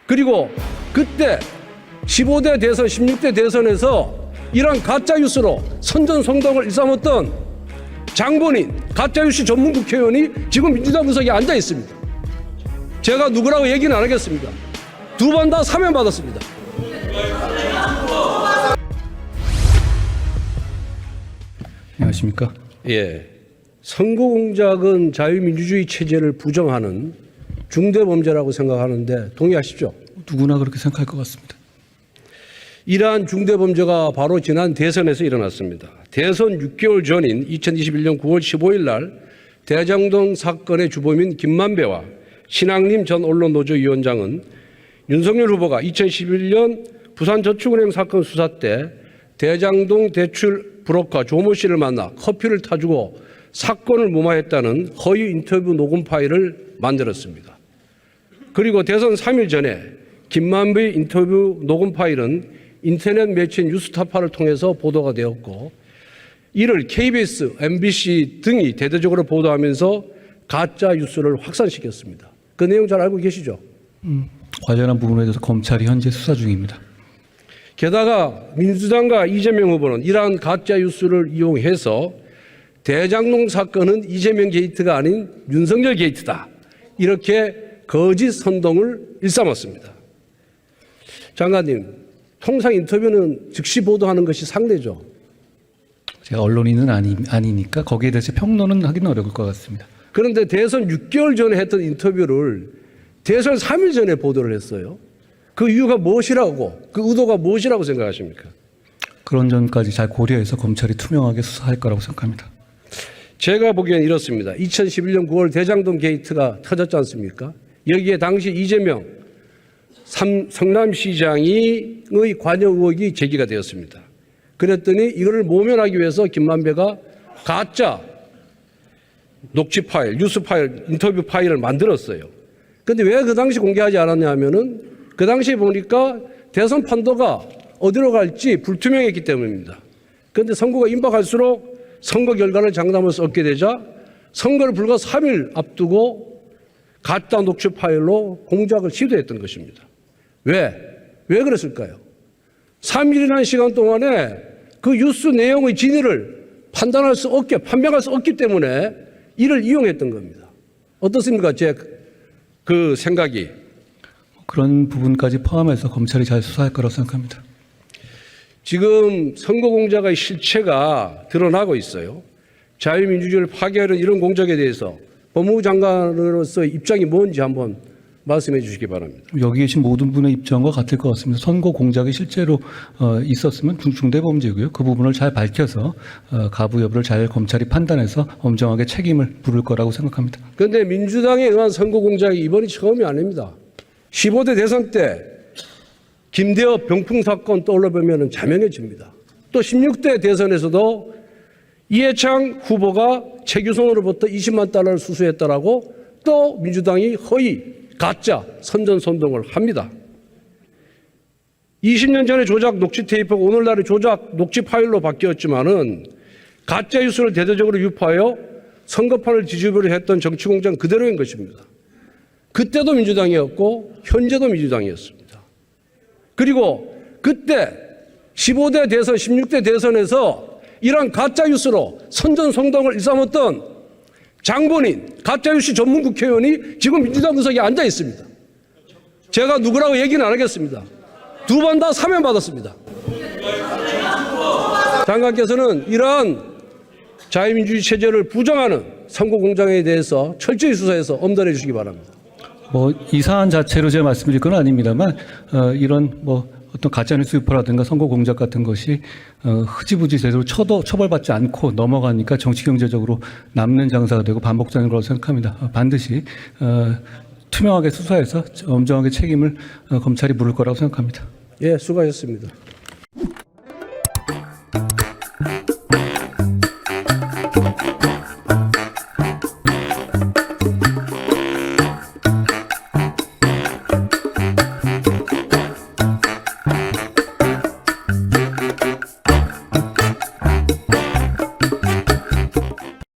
그리고 그때 15대 대선, 16대 대선에서 이러한 가짜뉴스로 선전성동을 일삼았던 장본인 가짜뉴스 전문 국회의원이 지금 민주당 구석에 앉아 있습니다. 제가 누구라고 얘기는 안 하겠습니다. 두 번 다 사면받았습니다. 안녕하십니까? 예, 선거공작은 자유민주주의 체제를 부정하는 중대범죄라고 생각하는데 동의하시죠? 누구나 그렇게 생각할 것 같습니다. 이러한 중대범죄가 바로 지난 대선에서 일어났습니다. 대선 6개월 전인 2021년 9월 15일 날 대장동 사건의 주범인 김만배와 신학림 전 언론노조위원장은 윤석열 후보가 2011년 부산저축은행 사건 수사 때 대장동 대출 브로커 조모 씨를 만나 커피를 타주고 사건을 무마했다는 허위 인터뷰 녹음 파일을 만들었습니다. 그리고 대선 3일 전에 김만배의 인터뷰 녹음 파일은 인터넷 매체인 뉴스타파를 통해서 보도가 되었고, 이를 KBS, MBC 등이 대대적으로 보도하면서 가짜 뉴스를 확산시켰습니다. 그 내용 잘 알고 계시죠? 관련한 부분에 대해서 검찰이 현재 수사 중입니다. 게다가 민주당과 이재명 후보는 이러한 가짜 뉴스를 이용해서 대장동 사건은 이재명 게이트가 아닌 윤석열 게이트다, 이렇게 거짓 선동을 일삼았습니다. 장관님, 통상 인터뷰는 즉시 보도하는 것이 상례죠. 제가 언론인은 아니니까 거기에 대해서 평론은 하기는 어려울 것 같습니다. 그런데 대선 6개월 전에 했던 인터뷰를 대선 3일 전에 보도를 했어요. 그 이유가 무엇이라고, 그 의도가 무엇이라고 생각하십니까? 그런 점까지 잘 고려해서 검찰이 투명하게 수사할 거라고 생각합니다. 제가 보기엔 이렇습니다. 2011년 9월 대장동 게이트가 터졌지 않습니까? 여기에 당시 이재명 성남시장의 관여 의혹이 제기가 되었습니다. 그랬더니 이걸 모면하기 위해서 김만배가 가짜 녹취 파일, 뉴스 파일, 인터뷰 파일을 만들었어요. 그런데 왜 그 당시 공개하지 않았냐 하면은 그 당시에 보니까 대선 판도가 어디로 갈지 불투명했기 때문입니다. 그런데 선거가 임박할수록 선거 결과를 장담해서 얻게 되자 선거를 불과 3일 앞두고 가짜 녹취 파일로 공작을 시도했던 것입니다. 왜 그랬을까요? 3일이라는 시간 동안에 그 뉴스 내용의 진위를 판단할 수 없게, 판명할 수 없기 때문에 이를 이용했던 겁니다. 어떻습니까? 제 그 생각이. 그런 부분까지 포함해서 검찰이 잘 수사할 거라고 생각합니다. 지금 선거 공작의 실체가 드러나고 있어요. 자유민주주의를 파괴하는 이런 공작에 대해서 법무부 장관으로서의 입장이 뭔지 한번 말씀해 주시기 바랍니다. 여기 계신 모든 분의 입장과 같을 것 같습니다. 선거 공작이 실제로 있었으면 중대범죄고요. 그 부분을 잘 밝혀서 가부 여부를 잘 검찰이 판단해서 엄정하게 책임을 물을 거라고 생각합니다. 그런데 민주당에 의한 선거 공작이 이번이 처음이 아닙니다. 15대 대선 때 김대엽 병풍 사건 떠올려보면 자명해집니다. 또 16대 대선에서도 이해창 후보가 최규성으로부터 20만 달러를 수수했다라고 또 민주당이 허위 가짜 선전선동을 합니다. 20년 전에 조작 녹취 테이프가 오늘날의 조작 녹취 파일로 바뀌었지만은 가짜 뉴스를 대대적으로 유포하여 선거판을 뒤집으려 했던 정치공작 그대로인 것입니다. 그때도 민주당이었고 현재도 민주당이었습니다. 그리고 그때 15대 대선, 16대 대선에서 이러한 가짜 뉴스로 선전성동을 일삼았던 장본인 가짜뉴스 전문 국회의원이 지금 민주당 구석에 앉아 있습니다. 제가 누구라고 얘기는 안 하겠습니다. 두 번 다 사면받았습니다. 장관께서는 이러한 자유민주주의 체제를 부정하는 선거 공작에 대해서 철저히 수사해서 엄단해 주시기 바랍니다. 이 사안 자체로 제가 말씀드릴 건 아닙니다만 이런 어떤 가짜뉴스 유포라든가 선거 공작 같은 것이 흐지부지 제대로 처벌받지 않고 넘어가니까 정치 경제적으로 남는 장사가 되고 반복되는 거라고 생각합니다. 반드시 투명하게 수사해서 엄정하게 책임을 검찰이 물을 거라고 생각합니다. 예, 수고하셨습니다.